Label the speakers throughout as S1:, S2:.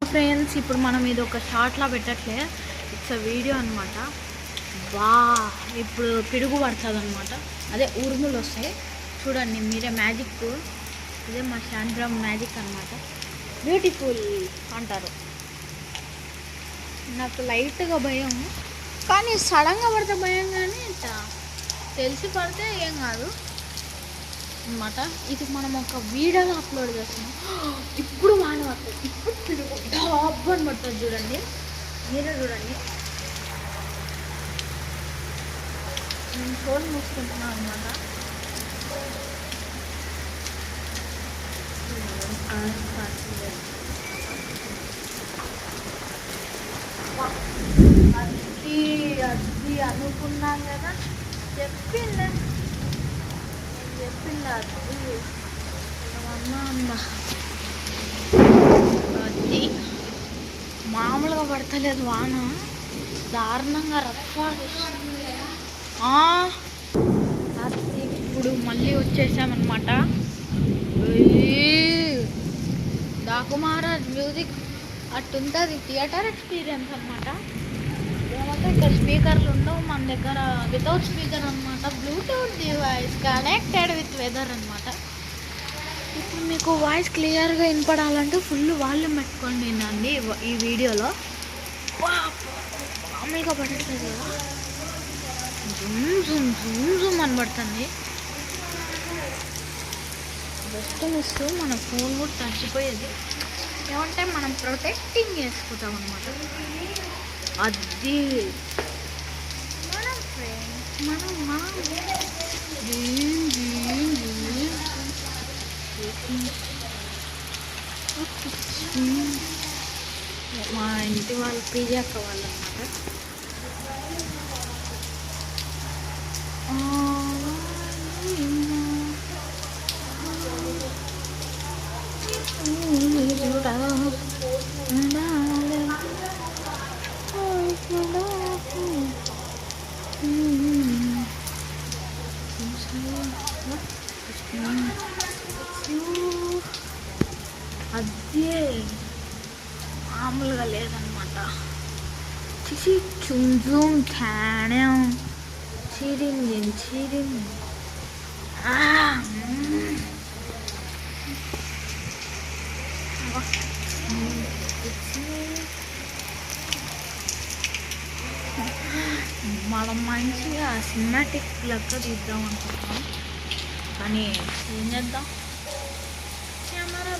S1: Friends, ఇప్పుడు మనం ఇది ఒక షార్ట్లా పెట్టట్లే, ఇట్స్ వీడియో అనమాట. వా, ఇప్పుడు పిడుగు పడుతుంది అనమాట, అదే ఉరుములు వస్తాయి చూడండి మీరే. మ్యాజిక్, ఇదే మా శాంద్రం మ్యాజిక్ అనమాట. బ్యూటిఫుల్ అంటారు. నాకు లైట్గా భయం, కానీ సడన్గా పడితే భయం, కానీ తెలిసి పడితే ఏం కాదు అనమాట. ఇది మనం ఒక వీడియోలో అప్లోడ్ చేస్తున్నాం. ఇప్పుడు వాన పడుతుంది, ఇప్పుడు పిడుగు డాబ్ అని పడుతుంది చూడండి, మీరే చూడండి. నేను ఫోన్ మూసుకుంటున్నాను అనమాట. అది అనుకున్నాను కదా, చెప్పింది అది అమ్మ. అది మామూలుగా పడతలేదు వాన, దారుణంగా రఫ్. ఇప్పుడు మళ్ళీ వచ్చేసామన్నమాట. డాకుమారాజ్ మ్యూజిక్ అట్టుంటుంది, థియేటర్ ఎక్స్పీరియన్స్ అనమాట. ఏమంటే ఇక్కడ స్పీకర్లు ఉండవు మన దగ్గర, వితౌట్ స్పీకర్ అనమాట. Bluetooth device connected with weather అనమాట. ఇప్పుడు మీకు వాయిస్ క్లియర్గా వినపడాలంటే ఫుల్ వాల్యూమ్ పెట్టుకోండి అండి ఈ వీడియోలో. మామూలుగా పడట్లేదు కదా, జూమ్ అని పడుతుంది. జస్ట్ మిస్ మన ఫోన్ కూడా తగ్గిపోయేది. ఏమంటే మనం ప్రొటెక్టింగ్ చేసుకుంటాం అనమాట. అది మనం ఫ్రెండ్స్, మా ఇంటి వాళ్ళు పీజీ అక్క వాళ్ళు అన్నమాట. అదే మామూలుగా లేదనమాట. చిచి చుంజుం ఠాణం చిరింది. మనం మంచిగా సినిమాటిక్ లెక్క తీద్దాం అనుకుంటున్నాం, కానీ ఏం చేద్దాం, కెమెరా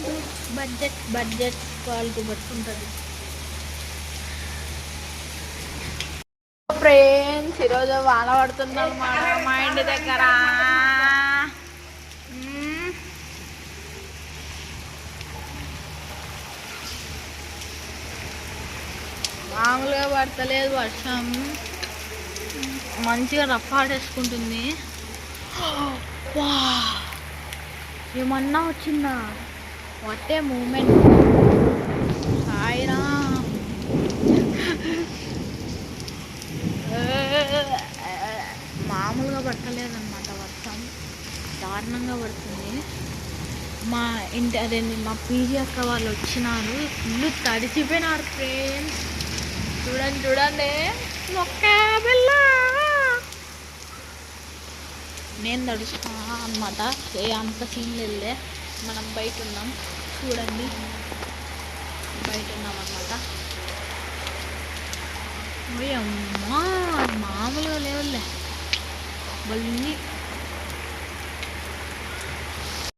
S1: బడ్జెట్ క్వాలిటీ బట్టి ఉంటుంది. ఫ్రెండ్స్, ఈరోజు వాన పడుతుంది అన్నమాట మా ఇంటి దగ్గర. మామూలుగా పడతలేదు వర్షం, మంచిగా రఫ్ ఆడేసుకుంటుంది. ఏమన్నా వచ్చిందా, వాట్ ఏ మూమెంట్. సాయిరా, మామూలుగా పట్టలేదన్నమాట వర్షం, దారుణంగా పడుతుంది. మా ఇంటి అదే మా పీజీ అక్క వాళ్ళు వచ్చినారు, ఫుల్ తడిచిపోయినారు ఫ్రెండ్స్. చూడండి మొక్క బిల్ల, నేను తడుచుకున్నా అన్నమాట. అంత సీన్ లేదులే, మనం బయట ఉన్నాం చూడండి, బయట ఉన్నాం అన్నమాట. అమ్మా మామూలుగా లేవులే, మళ్ళీ